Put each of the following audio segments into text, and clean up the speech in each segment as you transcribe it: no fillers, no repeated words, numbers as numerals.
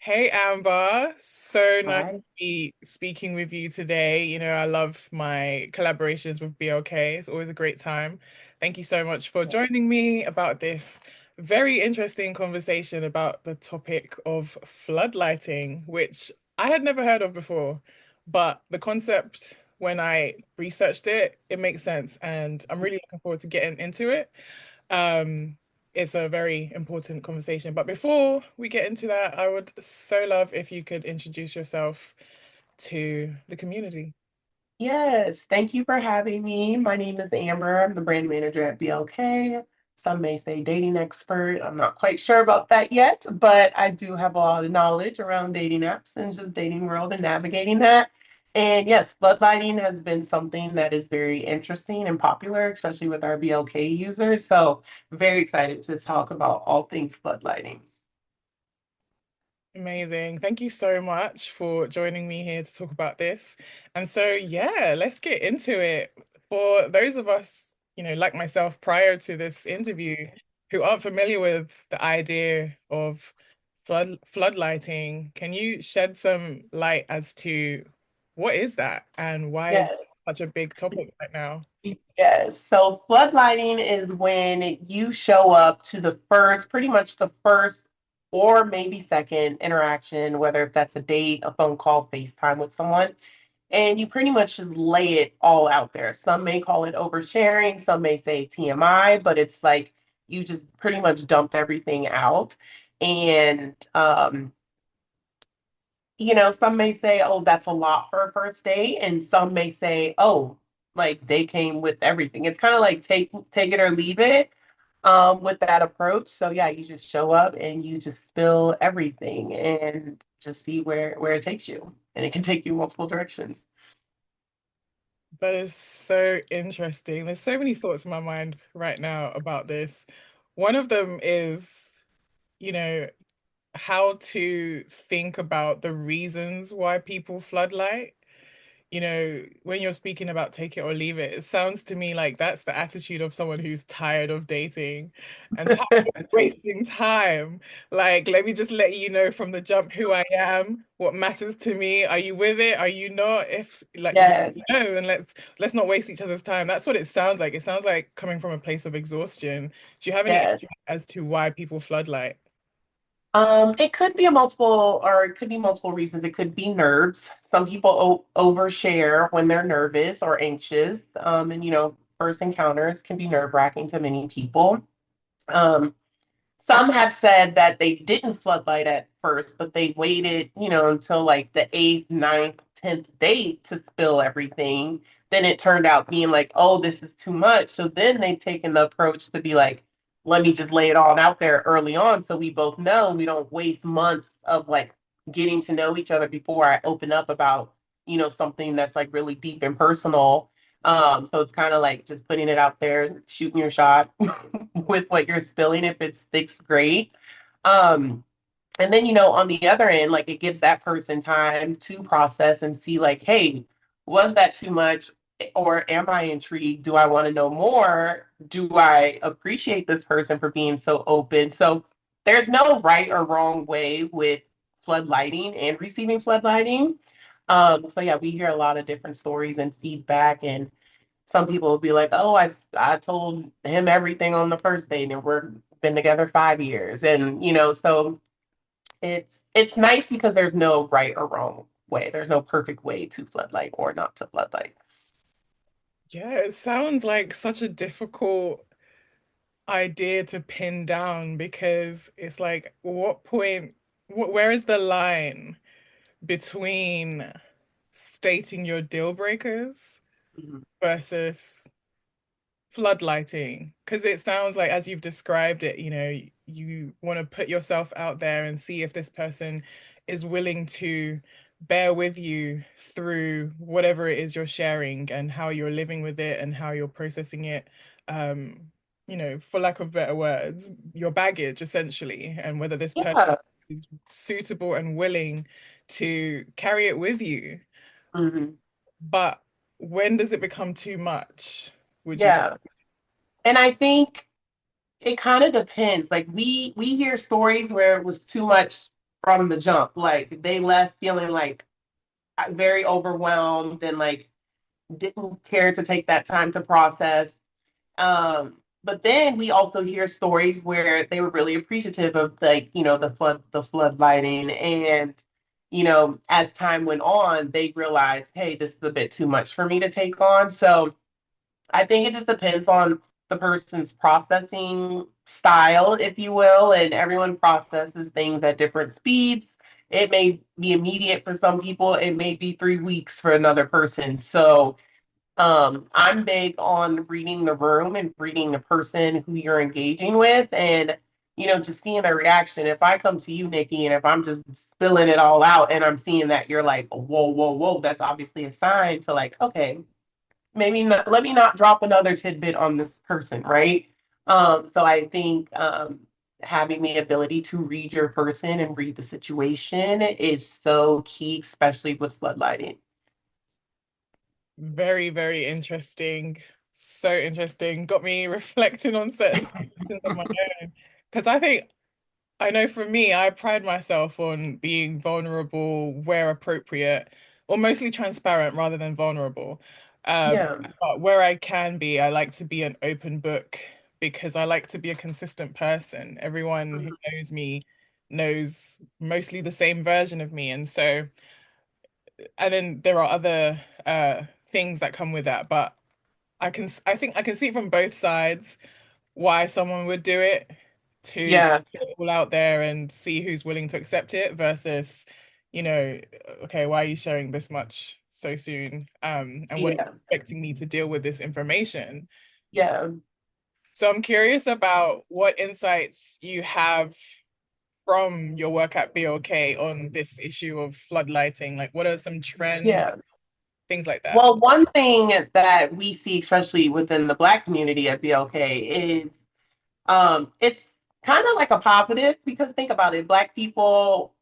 Hey Amber, so nice to Hi. be speaking with you today. I love my collaborations with BLK. It's always a great time. Thank you so much for joining me about this very interesting conversation about the topic of floodlighting, which I had never heard of before. But the concept, when I researched it, it makes sense, and I'm really looking forward to getting into it. Um, it's a very important conversation. But before we get into that, I would so love if you could introduce yourself to the community. Yes, thank you for having me. My name is Amber. I'm the brand manager at BLK. Some may say dating expert. I'm not quite sure about that yet, but I do have a lot of knowledge around dating apps and just dating world and navigating that. And yes, floodlighting has been something that is very interesting and popular, especially with our BLK users. So very excited to talk about all things floodlighting. Amazing. Thank you so much for joining me here to talk about this. And so, yeah, let's get into it. For those of us, like myself prior to this interview, who aren't familiar with the idea of floodlighting, can you shed some light as to what is that and why is it Yes. such a big topic right now? Yes. So floodlighting is when you show up to pretty much the first or maybe second interaction, whether if that's a date, a phone call, FaceTime with someone, and you pretty much just lay it all out there. Some may call it oversharing, some may say TMI, but it's like you just pretty much dump everything out. And some may say, oh, that's a lot for a first date, and some may say, oh, like they came with everything. It's kind of like take it or leave it with that approach. So yeah, you just show up and you just spill everything and just see where it takes you. And it can take you multiple directions. That is so interesting. There's so many thoughts in my mind right now about this. One of them is, you know, how to think about the reasons why people floodlight. When you're speaking about take it or leave it, it sounds to me like that's the attitude of someone who's tired of dating and tired of wasting time. Like, let me just let you know from the jump who I am, what matters to me. Are you with it? Are you not? If like you Yes, know, and let's not waste each other's time. That's what it sounds like. It sounds like coming from a place of exhaustion. Do you have any yes. insight as to why people floodlight? It could be it could be multiple reasons. It could be nerves. Some people overshare when they're nervous or anxious. And first encounters can be nerve-wracking to many people. Um, some have said that they didn't floodlight at first, but they waited, until like the eighth, ninth, 10th date to spill everything. Then it turned out being like, oh, this is too much. So then they've taken the approach to be like, let me just lay it all out there early on so we both know we don't waste months of like getting to know each other before I open up about, something that's like really deep and personal. So it's kind of like just putting it out there, shooting your shot with what you're spilling. If it sticks, great. Um, and then, on the other end, like it gives that person time to process and see, like, hey, was that too much? Or am I intrigued? Do I want to know more? Do I appreciate this person for being so open? So there's no right or wrong way with floodlighting and receiving floodlighting. So yeah, we hear a lot of different stories and feedback, and some people will be like, "Oh, I told him everything on the first date, and we're been together 5 years," and so it's nice because there's no right or wrong way. There's no perfect way to floodlight or not to floodlight. Yeah, it sounds like such a difficult idea to pin down because it's like, what point, where is the line between stating your deal breakers Mhm. versus floodlighting? Because it sounds like, as you've described it, you want to put yourself out there and see if this person is willing to bear with you through whatever it is you're sharing and how you're living with it and how you're processing it. Um, for lack of better words, your baggage essentially, and whether this person Yeah. is suitable and willing to carry it with you. Hmm. But when does it become too much? Would you? Yeah. And I think it kind of depends. Like we hear stories where it was too much from the jump. Like they left feeling like very overwhelmed and like didn't care to take that time to process. But then we also hear stories where they were really appreciative of like, the floodlighting and as time went on, they realized, hey, this is a bit too much for me to take on. So I think it just depends on the person's processing style, if you will, and everyone processes things at different speeds. It may be immediate for some people, it may be 3 weeks for another person. So I'm big on reading the room and reading the person who you're engaging with and, just seeing their reaction. If I come to you, Nikki, and if I'm just spilling it all out and I'm seeing that you're like, whoa, whoa, whoa, that's obviously a sign to like, okay, maybe not, let me not drop another tidbit on this person, right? So I think having the ability to read your person and read the situation is so key, especially with floodlighting. Very, very interesting. So interesting. Got me reflecting on certain situations of my own. Because I know for me, I pride myself on being vulnerable where appropriate, or mostly transparent rather than vulnerable. Yeah, But where I can be, I like to be an open book because I like to be a consistent person. Everyone who knows me knows mostly the same version of me. And so, and then there are other things that come with that, but I think I can see from both sides why someone would do it to yeah, put it all out there and see who's willing to accept it versus, you know, okay, why are you sharing this much so soon? And what are you yeah, expecting me to deal with this information? yeah, So I'm curious about what insights you have from your work at BLK on this issue of floodlighting. Like, what are some trends, yeah. things like that? Well, one thing that we see, especially within the Black community at BLK, is it's kind of like a positive because think about it, Black people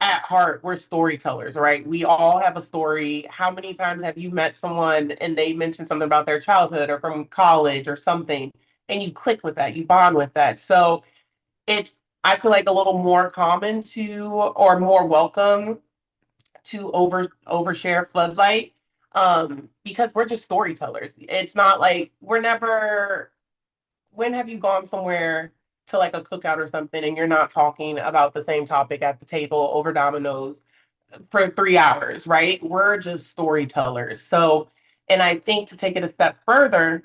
at heart, we're storytellers, right? We all have a story. How many times have you met someone and they mentioned something about their childhood or from college or something, and you click with that, you bond with that? So it's, I feel like a little more common to or more welcome to overshare floodlight because we're just storytellers. It's not like we're never, when have you gone somewhere to like a cookout or something and you're not talking about the same topic at the table over dominoes for 3 hours, right? We're just storytellers. So, and I think to take it a step further,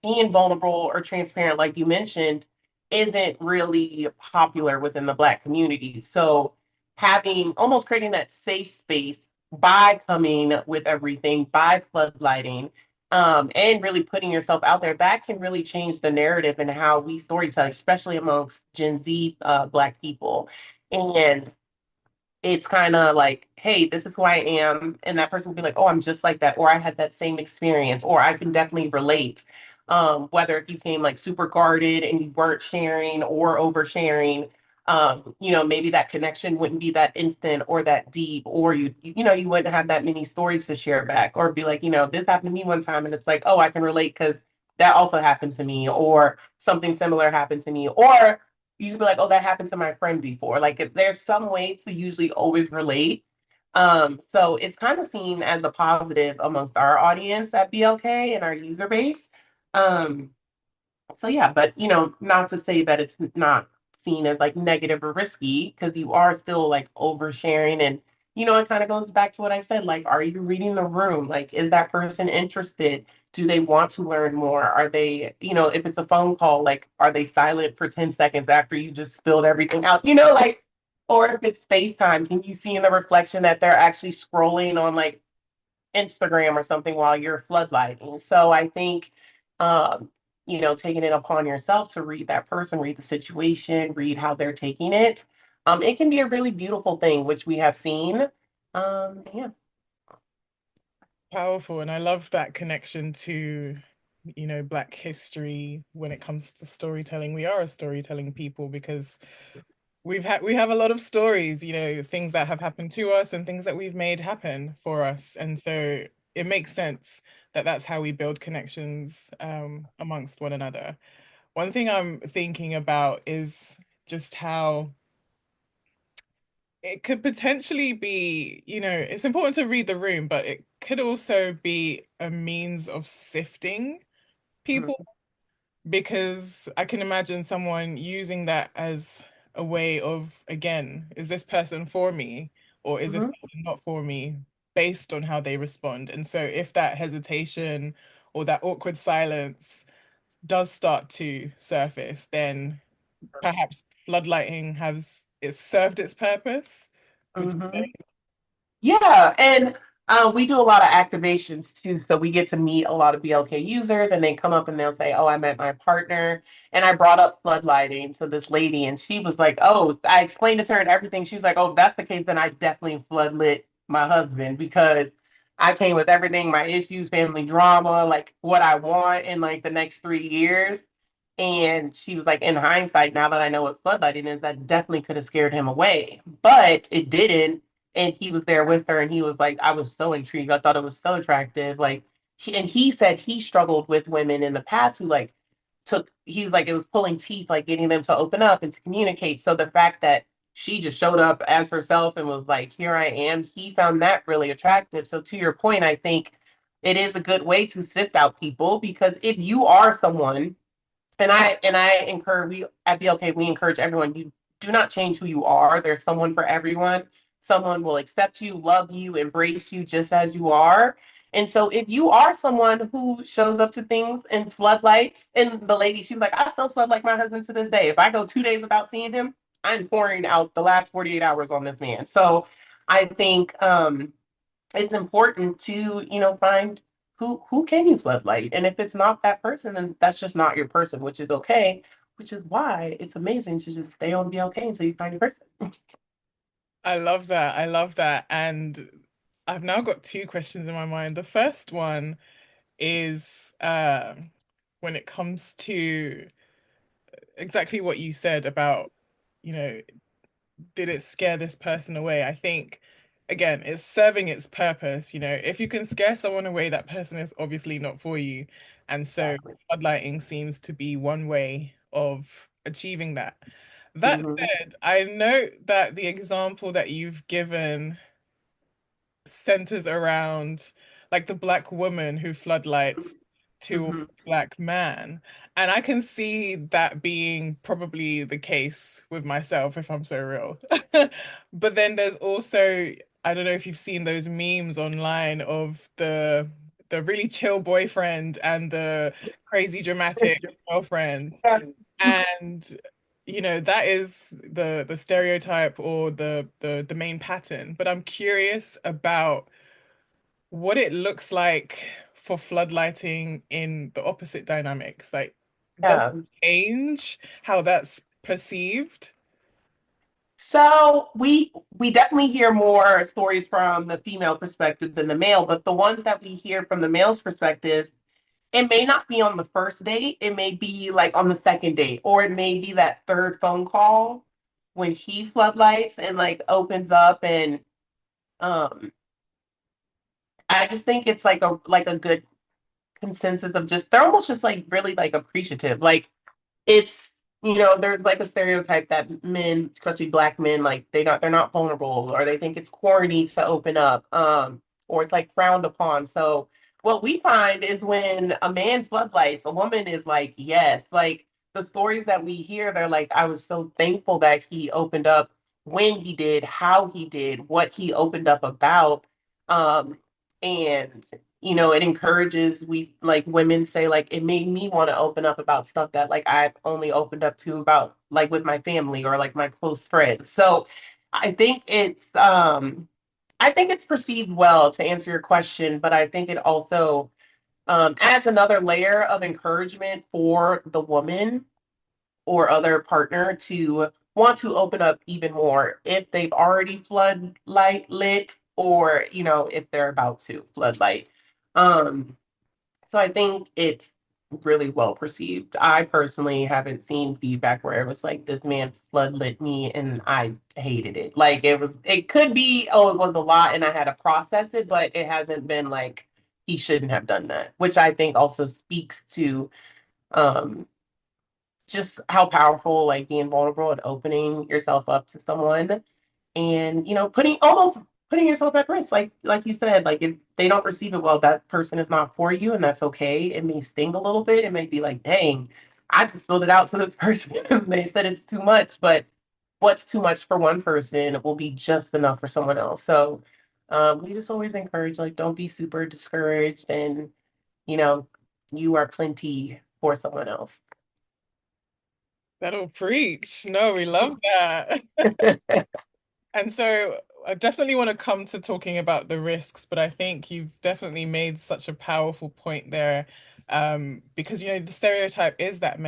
being vulnerable or transparent, like you mentioned, isn't really popular within the Black community. So, having almost creating that safe space by coming with everything, by floodlighting, and really putting yourself out there, that can really change the narrative and how we storytell, especially amongst Gen Z Black people. And it's kind of like, hey, this is who I am. And that person will be like, oh, I'm just like that. Or I had that same experience, or I can definitely relate. Whether if you came like super guarded and you weren't sharing or oversharing, maybe that connection wouldn't be that instant or that deep, or you wouldn't have that many stories to share back, or be like, this happened to me one time, and it's like, oh, I can relate because that also happened to me, or something similar happened to me, or you could be like, oh, that happened to my friend before. Like if there's some way to usually always relate. So it's kind of seen as a positive amongst our audience at BLK and our user base. Um, so yeah, but not to say that it's not seen as like negative or risky because you are still like oversharing and it kind of goes back to what I said. Like, are you reading the room? Like, is that person interested? Do they want to learn more? Are they, if it's a phone call, like, are they silent for 10 seconds after you just spilled everything out? Like, or if it's FaceTime, can you see in the reflection that they're actually scrolling on like Instagram or something while you're floodlighting? So I think, taking it upon yourself to read that person, read the situation, read how they're taking it, it can be a really beautiful thing, which we have seen. Yeah, Powerful. And I love that connection to, Black history when it comes to storytelling. We are a storytelling people because we have a lot of stories, things that have happened to us and things that we've made happen for us. And so it makes sense that that's how we build connections amongst one another. One thing I'm thinking about is just how it could potentially be, it's important to read the room, but it could also be a means of sifting people, because I can imagine someone using that as a way of, again, is this person for me or is this Hmm. person not for me, based on how they respond. And so if that hesitation or that awkward silence does start to surface, then perhaps floodlighting has it served its purpose. Would you Hmm. say? Yeah, and we do a lot of activations too. So we get to meet a lot of BLK users, and they come up and they'll say, "Oh, I met my partner," and I brought up floodlighting to this lady, and she was like, "Oh," I explained it to her and everything. She was like, "Oh, if that's the case, then I definitely floodlit my husband because I came with everything, my issues, family drama, like what I want in like the next 3 years." And she was like, in hindsight, now that I know what floodlighting is, that definitely could have scared him away, but it didn't. And he was there with her, and he was like, I was so intrigued. I thought it was so attractive. Like, and he said he struggled with women in the past who like he was like, it was pulling teeth, like getting them to open up and to communicate. So the fact that she just showed up as herself and was like, here I am, he found that really attractive. So to your point, I think it is a good way to sift out people, because if you are someone, and I encourage, we at BLK, we encourage everyone, you do not change who you are. There's someone for everyone. Someone will accept you, love you, embrace you just as you are. And so if you are someone who shows up to things in floodlights, and the lady, she was like, I still flood like my husband to this day. If I go 2 days without seeing him, I'm pouring out the last 48 hours on this man. So I think it's important to, find who can you floodlight. And if it's not that person, then that's just not your person, which is okay, which is why it's amazing to just stay on BLK until you find your person. I love that. I love that. And I've now got two questions in my mind. The first one is when it comes to exactly what you said about, you know, did it scare this person away? I think, again, it's serving its purpose. If you can scare someone away, that person is obviously not for you. And so Exactly. floodlighting seems to be one way of achieving that. That Hmm. said, I note that the example that you've given centers around like the black woman who floodlights to a Hmm. black man. And I can see that being probably the case with myself if I'm so real. But then there's also, I don't know if you've seen those memes online of the really chill boyfriend and the crazy dramatic girlfriend. And that is the stereotype or the main pattern. But I'm curious about what it looks like for floodlighting in the opposite dynamics. Like, does Yeah. it change how that's perceived? So we definitely hear more stories from the female perspective than the male, but the ones that we hear from the male's perspective, it may not be on the first date. It may be like on the second date, or it may be that third phone call when he floodlights and like opens up. And um I just think it's like a good consensus of just, they're almost just like really like appreciative. Like, it's, there's like a stereotype that men, especially black men, like they're not vulnerable, or they think it's corny to open up, or it's like frowned upon. So what we find is when a man floodlights, a woman is like, yes. Like, the stories that we hear, they're like, I was so thankful that he opened up when he did, how he did, what he opened up about. And it encourages, we like, women say like, it made me want to open up about stuff that like I've only opened up to about like with my family or like my close friends. So I think it's perceived well, to answer your question, but I think it also adds another layer of encouragement for the woman or other partner to want to open up even more if they've already floodlight lit, or if they're about to floodlight. um so I think it's really well perceived. I personally haven't seen feedback where it was like, this man floodlit me and I hated it. Like, it could be, oh, it was a lot and I had to process it, but it hasn't been like he shouldn't have done that, which I think also speaks to um just how powerful, like, being vulnerable and opening yourself up to someone and putting almost putting yourself at risk, like you said, like if they don't receive it well, that person is not for you, and that's okay. It may sting a little bit. It may be like, dang, I just spilled it out to this person and they said it's too much, but what's too much for one person will be just enough for someone else. So we just always encourage, like, don't be super discouraged, and you know you are plenty for someone else. That'll preach. No, we love that. And so I definitely want to come to talking about the risks, but I think you've definitely made such a powerful point there. Because the stereotype is that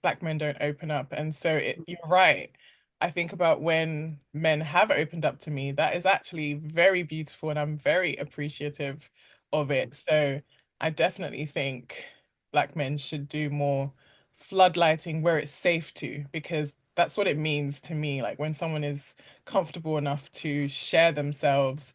black men don't open up. And so you're right. I think about when men have opened up to me, that is actually very beautiful and I'm very appreciative of it. So I definitely think black men should do more floodlighting where it's safe to, because that's what it means to me. Like when someone is comfortable enough to share themselves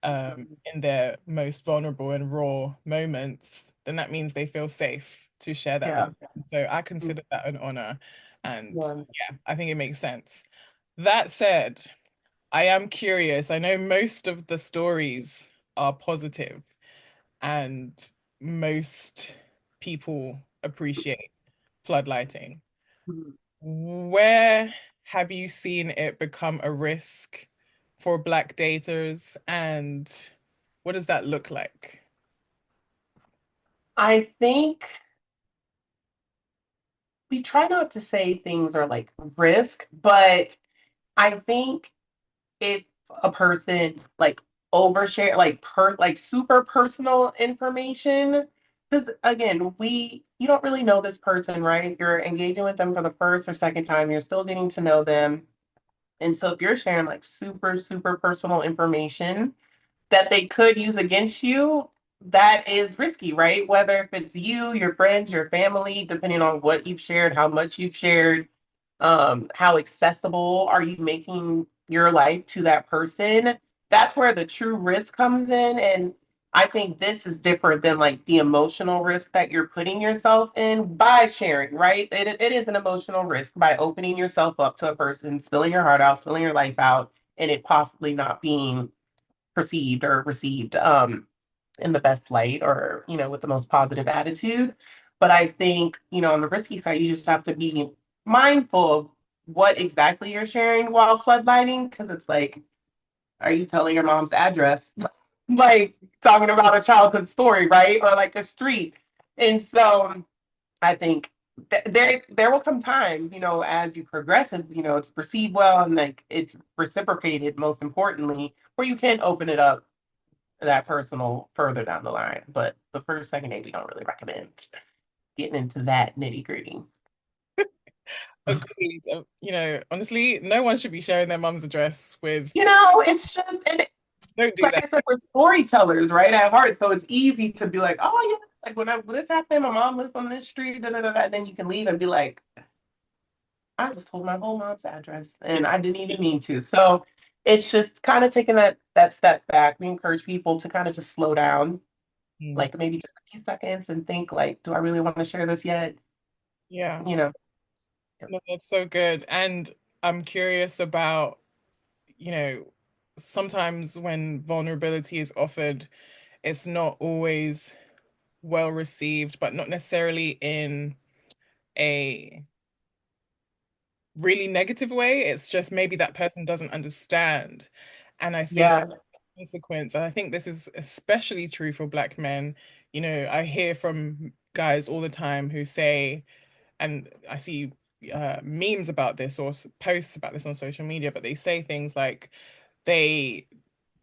in their most vulnerable and raw moments, then that means they feel safe to share that with Yeah. them. So I consider that an honor. And Yeah. yeah, I think it makes sense. That said, I am curious. I know most of the stories are positive and most people appreciate floodlighting. Where have you seen it become a risk for Black daters, and what does that look like? I think we try not to say things are like risk, but I think if a person like overshare like super personal information, because again, you don't really know this person, right? You're engaging with them for the first or second time, you're still getting to know them. And so if you're sharing like super, super personal information that they could use against you, that is risky, right? Whether if it's you, your friends, your family, depending on what you've shared, how much you've shared, how accessible are you making your life to that person? That's where the true risk comes in. And I think this is different than like the emotional risk that you're putting yourself in by sharing, right? It is an emotional risk by opening yourself up to a person, spilling your heart out, spilling your life out, and it possibly not being perceived or received in the best light, or with the most positive attitude. But I think on the risky side, you just have to be mindful of what exactly you're sharing while floodlighting, because it's like, are you telling your mom's address? Like talking about a childhood story, right? Or like a street. And so I think there will come times, as you progress, and it's perceived well, and like it's reciprocated, most importantly, where you can open it up that personal further down the line. But the first, second date, we don't really recommend getting into that nitty gritty. Agreed. Honestly, no one should be sharing their mum's address with. It's just, and Don't do like that. I said, we're storytellers, right, at heart. So it's easy to be like, oh, yeah, like when this happened, my mom lives on this street, da, da, da, da. Then you can leave and be like, I just told my whole mom's address and I didn't even mean to. So it's just kind of taking that step back. We encourage people to kind of just slow down, Mm. like maybe just a few seconds, and think like, do I really want to share this yet? Yeah, You know. no, that's so good. And I'm curious about, you know, sometimes when vulnerability is offered, it's not always well received, but not necessarily in a really negative way. It's just maybe that person doesn't understand. And I think Yeah. consequence, and I think this is especially true for Black men. I hear from guys all the time who say, and I see memes about this or posts about this on social media, but they say things like they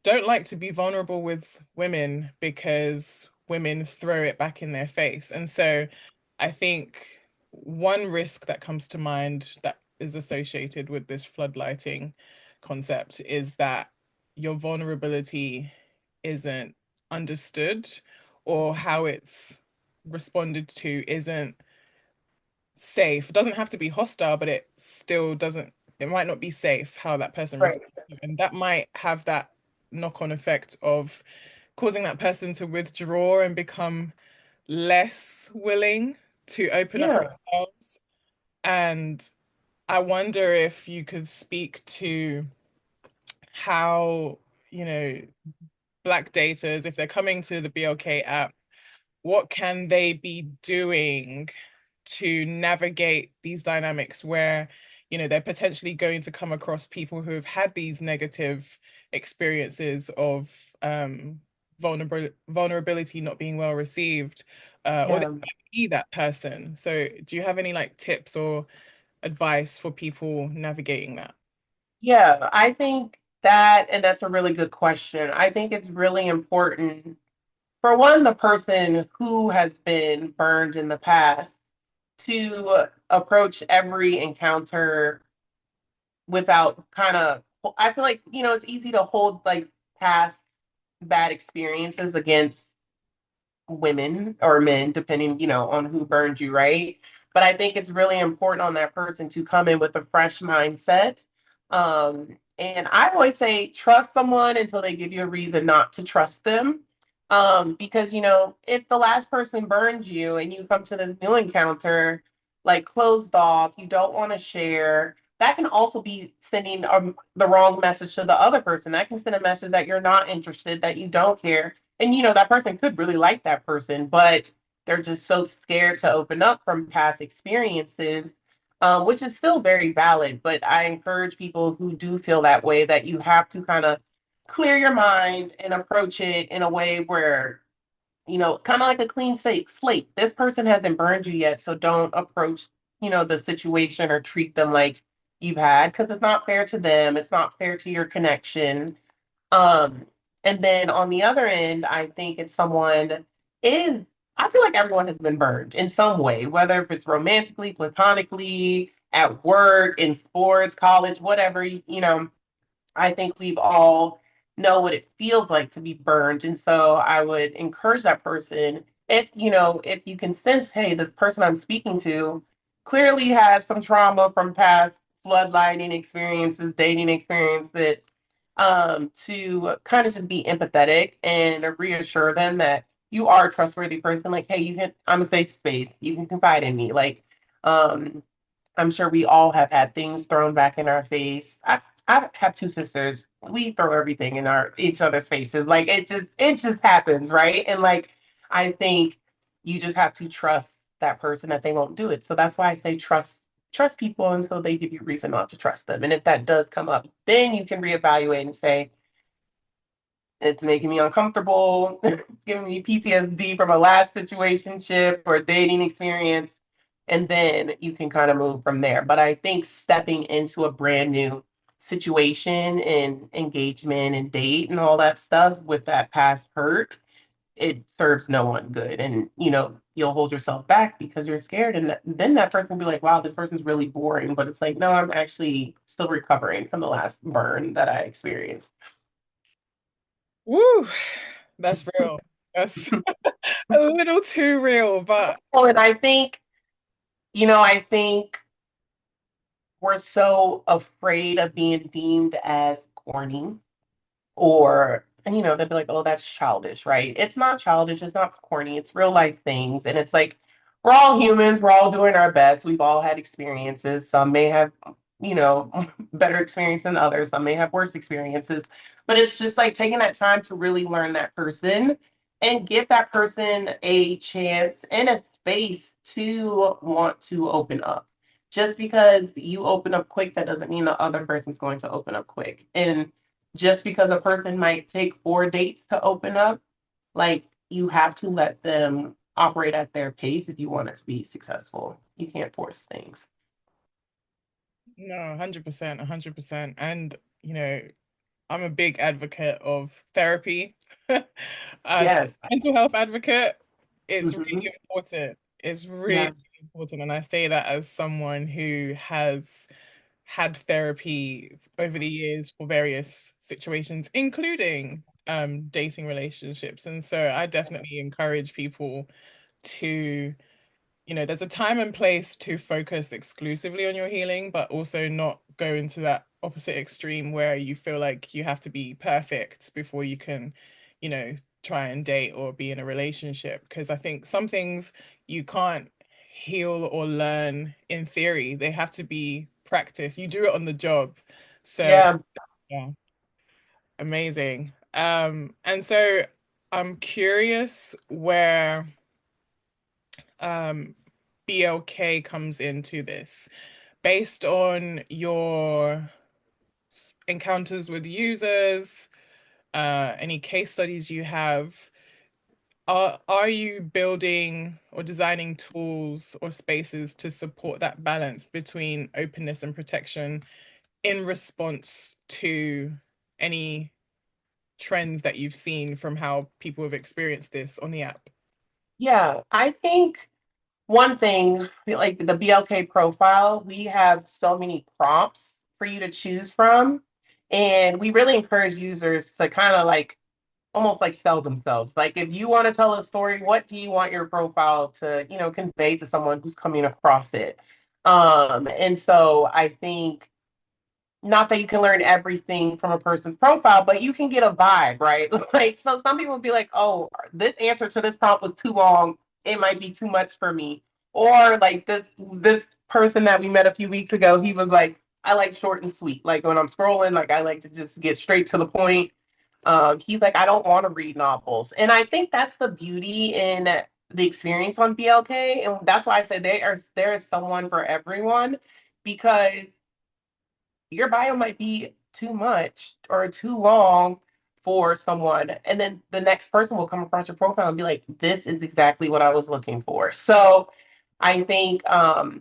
don't like to be vulnerable with women because women throw it back in their face. And so I think one risk that comes to mind that is associated with this floodlighting concept is that your vulnerability isn't understood, or how it's responded to isn't safe. It doesn't have to be hostile, but it still doesn't, it might not be safe how that person Right. responds to it. And that might have that knock-on effect of causing that person to withdraw and become less willing to open up Yeah. themselves. And I wonder if you could speak to how, you know, Black daters, if they're coming to the BLK app, what can they be doing to navigate these dynamics where, they're potentially going to come across people who have had these negative experiences of vulnerability not being well received, or they Yeah. might be that person. So, do you have any like tips or advice for people navigating that? Yeah, I think that, and that's a really good question. I think it's really important for one, the person who has been burned in the past to approach every encounter without kind of, I feel like, it's easy to hold like past bad experiences against women or men, depending, on who burned you, right? But I think it's really important on that person to come in with a fresh mindset. And I always say trust someone until they give you a reason not to trust them. Because, if the last person burned you and you come to this new encounter, like closed off, you don't want to share, that can also be sending the wrong message to the other person. That can send a message that you're not interested, that you don't care, and that person could really like that person, but they're just so scared to open up from past experiences, which is still very valid. But I encourage people who do feel that way that you have to kind of clear your mind and approach it in a way where, kind of like a clean slate. This person hasn't burned you yet, so don't approach, the situation or treat them like you've had, because it's not fair to them. It's not fair to your connection. um, and then on the other end, I think if someone is, I feel like everyone has been burned in some way, whether if it's romantically, platonically, at work, in sports, college, whatever, I think we've all know what it feels like to be burned. And so I would encourage that person, if you can sense, hey, this person I'm speaking to clearly has some trauma from past floodlighting experiences, dating experiences, to kind of just be empathetic and reassure them that you are a trustworthy person. Like, hey, I'm a safe space. You can confide in me. Like, um, I'm sure we all have had things thrown back in our face. I have two sisters. We throw everything in our each other's faces. Like it just happens, right? And like I think you just have to trust that person that they won't do it. So that's why I say trust people until they give you reason not to trust them. And if that does come up, then you can reevaluate and say, it's making me uncomfortable. It's giving me PTSD from a last situationship or dating experience. And then you can kind of move from there. But I think stepping into a brand new situation and engagement and date and all that stuff with that past hurt, it serves no one good. And, you'll hold yourself back because you're scared. And then that person will be like, wow, this person's really boring. But it's like, no, I'm actually still recovering from the last burn that I experienced. Woo, that's real. That's a little too real, but Oh, and I think we're so afraid of being deemed as corny, or, and they'd be like, oh, that's childish, right? It's not childish, it's not corny, it's real life things. And it's like, we're all humans, we're all doing our best. We've all had experiences. Some may have, better experience than others, some may have worse experiences. But it's just like taking that time to really learn that person and give that person a chance and a space to want to open up. Just because you open up quick, that doesn't mean the other person's going to open up quick. And just because a person might take 4 dates to open up, like, you have to let them operate at their pace if you want it to be successful. You can't force things. no, 100%, 100%. And, I'm a big advocate of therapy. As a Yes. mental health advocate, it's Hmm. really important. It's really Yes. important. And I say that as someone who has had therapy over the years for various situations, including dating relationships. And so I definitely encourage people to, there's a time and place to focus exclusively on your healing, but also not go into that opposite extreme where you feel like you have to be perfect before you can, you know, try and date or be in a relationship. Because I think some things you can't heal or learn in theory, they have to be practice. You do it on the job. So, Yeah. yeah. Amazing. And so I'm curious where um BLK comes into this based on your encounters with users, any case studies you have. Are you building or designing tools or spaces to support that balance between openness and protection in response to any trends that you've seen from how people have experienced this on the app? Yeah, I think one thing, like the BLK profile, we have so many prompts for you to choose from. And we really encourage users to kind of like almost like sell themselves. Like if you want to tell a story, what do you want your profile to, convey to someone who's coming across it? And so I think not that you can learn everything from a person's profile, but you can get a vibe, right? Like, so some people will be like, oh, this answer to this prompt was too long. It might be too much for me. Or like this person that we met a few weeks ago, he was like, I like short and sweet. Like when I'm scrolling, like I like to just get straight to the point. He's like, I don't want to read novels. And I think that's the beauty in the experience on BLK. And that's why I said there is someone for everyone because your bio might be too much or too long for someone. And then the next person will come across your profile and be like, this is exactly what I was looking for. So I think, that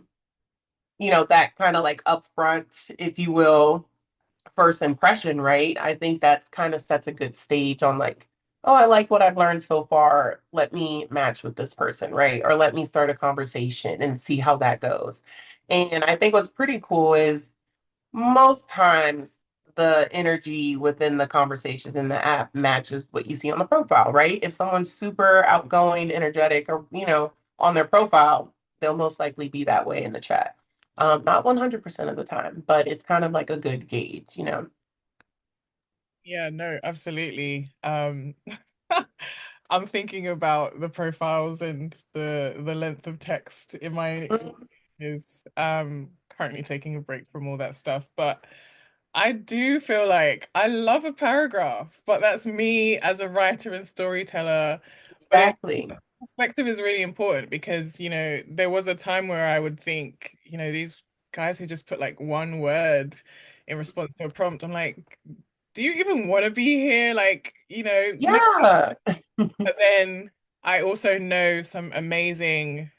kind of like upfront, if you will, first impression, right? I think that's kind of sets a good stage on like, oh, I like what I've learned so far. Let me match with this person, right? Or let me start a conversation and see how that goes. And I think what's pretty cool is most times the energy within the conversations in the app matches what you see on the profile, right? If someone's super outgoing, energetic, or on their profile, they'll most likely be that way in the chat. Not 100% of the time, but it's kind of like a good gauge. Yeah, no, absolutely. I'm thinking about the profiles and the length of text in my own Mhm. experiences. Currently taking a break from all that stuff, but I do feel like I love a paragraph, but that's me as a writer and storyteller. But Exactly. perspective is really important because, there was a time where I would think, these guys who just put like one word in response to a prompt, I'm like, do you even want to be here? Like, no. Yeah. But then I also know some amazing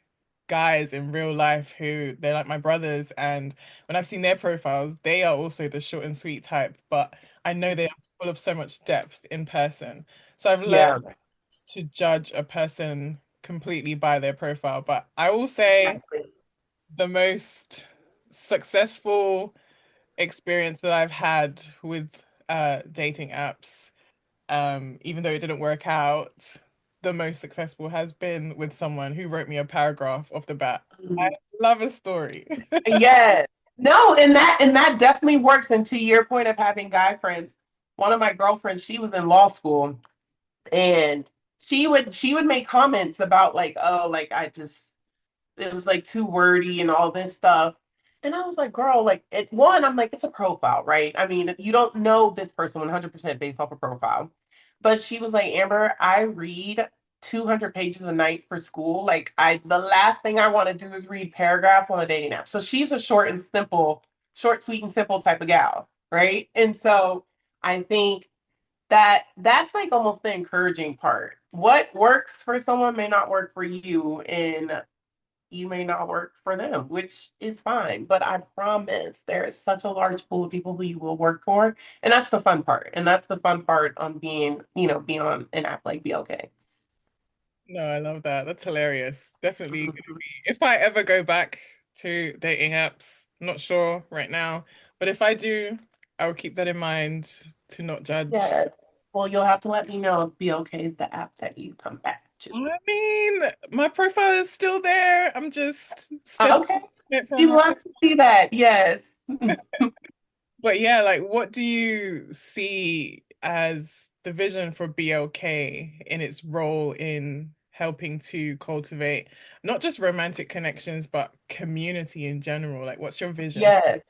guys in real life who they're like my brothers, and when I've seen their profiles, they are also the short and sweet type, but I know they are full of so much depth in person. So I've learned Yeah. to judge a person completely by their profile. But I will say Exactly. the most successful experience that I've had with dating apps, even though it didn't work out, the most successful has been with someone who wrote me a paragraph off the bat. I Mhm. love a story. Yes. No, and that definitely works. And to your point of having guy friends, one of my girlfriends, she was in law school and she would make comments about like, oh, like I just it was like too wordy and all this stuff. And I was like, girl, like I'm like, it's a profile, right? I mean, you don't know this person 100% based off a profile. But she was like, Amber, I read 200 pages a night for school. Like the last thing I want to do is read paragraphs on a dating app. So she's a short, sweet, and simple type of gal, right? And so I think that's like almost the encouraging part. What works for someone may not work for you, and you may not work for them, which is fine. But I promise there is such a large pool of people who you will work for. And that's the fun part. And that's the fun part on being on an app like BLK. No, I love that. That's hilarious. Definitely gonna Mhm. be. If I ever go back to dating apps, I'm not sure right now, but if I do, I will keep that in mind to not judge. Yes. Well, you'll have to let me know if BLK is the app that you come back to. I mean, my profile is still there. I'm just stepping Okay. it We from. love to see that. Yes. But yeah, like what do you see as the vision for BLK in its role in helping to cultivate not just romantic connections, but community in general? Like what's your vision? Yes.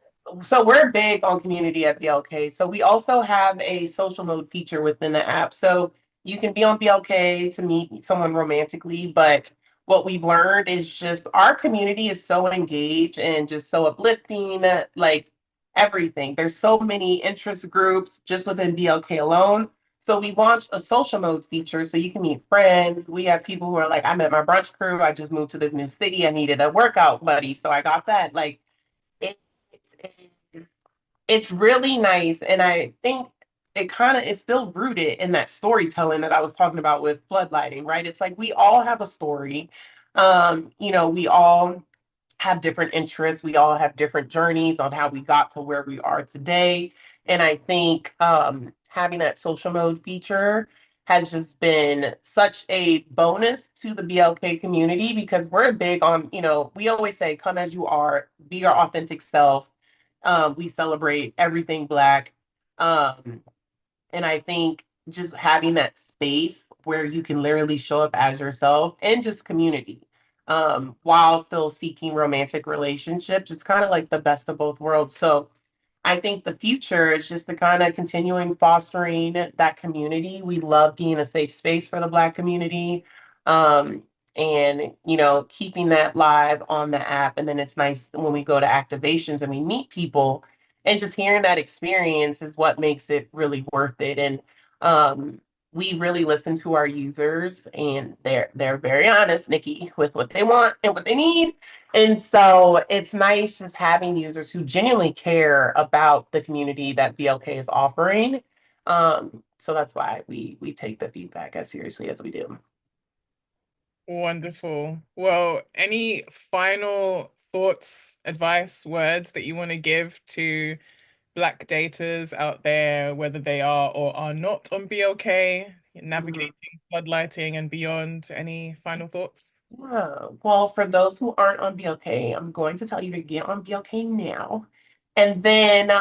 So we're big on community at BLK. So we also have a social mode feature within the app. So you can be on BLK to meet someone romantically, but what we've learned is just our community is so engaged and just so uplifting, like everything. There's so many interest groups just within BLK alone. So we launched a social mode feature so you can meet friends. We have people who are like, I met my brunch crew. I just moved to this new city. I needed a workout buddy. So I got that. Like it, it's, it's really nice. And I think it kind of is still rooted in that storytelling that I was talking about with floodlighting, right? It's like we all have a story. We all have different interests. We all have different journeys on how we got to where we are today. And I think having that social mode feature has just been such a bonus to the BLK community because we're big on, we always say, come as you are, be your authentic self. We celebrate everything Black. Um, and I think just having that space where you can literally show up as yourself and just community while still seeking romantic relationships, it's kind of like the best of both worlds. So I think the future is just the kind of continuing fostering that community. We love being a safe space for the Black community. Um, and keeping that live on the app. And then it's nice when we go to activations and we meet people and just hearing that experience is what makes it really worth it. And um, we really listen to our users and they're very honest, Nikki, with what they want and what they need. And so it's nice just having users who genuinely care about the community that BLK is offering. So that's why we take the feedback as seriously as we do. Wonderful. Well, any final thoughts, advice, words that you want to give to Black daters out there, whether they are or are not on BLK, Mhm. navigating floodlighting and beyond? Any final thoughts? Yeah. Well, for those who aren't on BLK, I'm going to tell you to get on BLK now. And then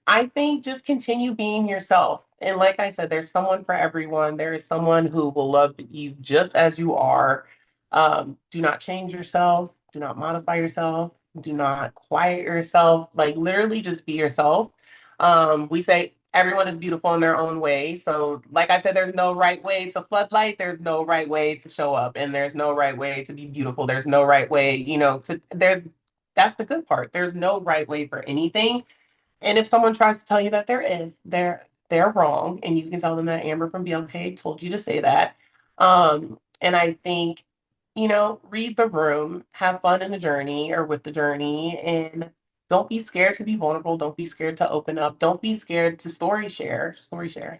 I think just continue being yourself. And like I said, there's someone for everyone. There is someone who will love you just as you are. Do not change yourself. Do not modify yourself. Do not quiet yourself. Like literally just be yourself. We say everyone is beautiful in their own way. So, like I said, there's no right way to floodlight. There's no right way to show up, and there's no right way to be beautiful. There's no right way, to there's that's the good part. There's no right way for anything. And if someone tries to tell you that there is, they're wrong, and you can tell them that Amber from BLK told you to say that. And I think, read the room, have fun in the journey or with the journey, and don't be scared to be vulnerable. Don't be scared to open up. Don't be scared to story share,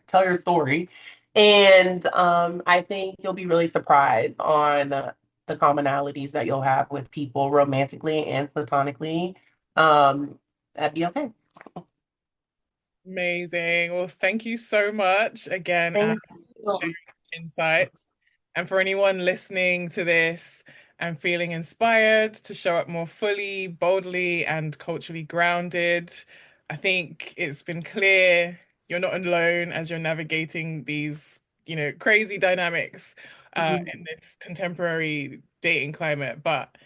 tell your story. And I think you'll be really surprised on the commonalities that you'll have with people romantically and platonically at BLK. Amazing. Well, thank you so much again, Anne, Thank for you. sharing insights. And for anyone listening to this and feeling inspired to show up more fully, boldly, and culturally grounded, I think it's been clear you're not alone as you're navigating these, crazy dynamics in this contemporary dating climate. But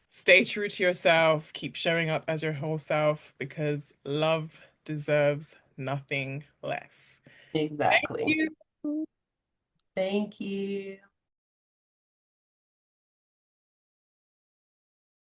stay true to yourself, keep showing up as your whole self because love deserves nothing less. Thank Exactly. you. Thank you.